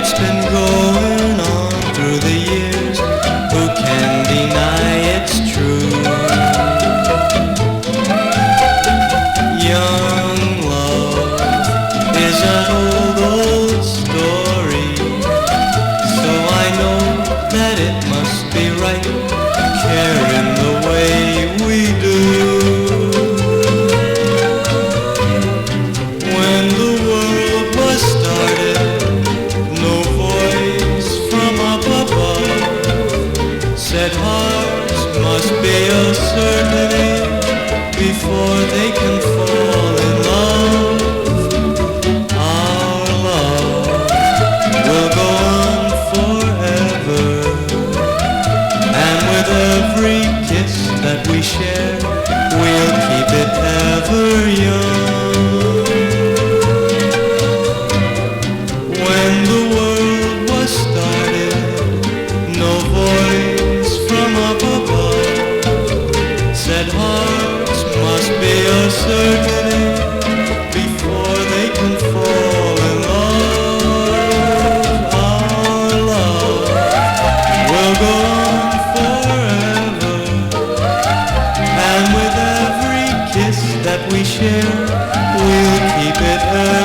it's been going on through the years. Who can deny it's true? Young love is an old story, so I know that it must be right, caring the way we do. When the world was started, no voice from up above said hearts must be a certainty before they can fall in love. Our love will go on forever, and with every kiss that we share, we'll keep it ever young. When the world was started, no voice from up above said hearts must be a certainty before they can fall in love. Our love will go on forever, and with every kiss that we share, we'll keep it ever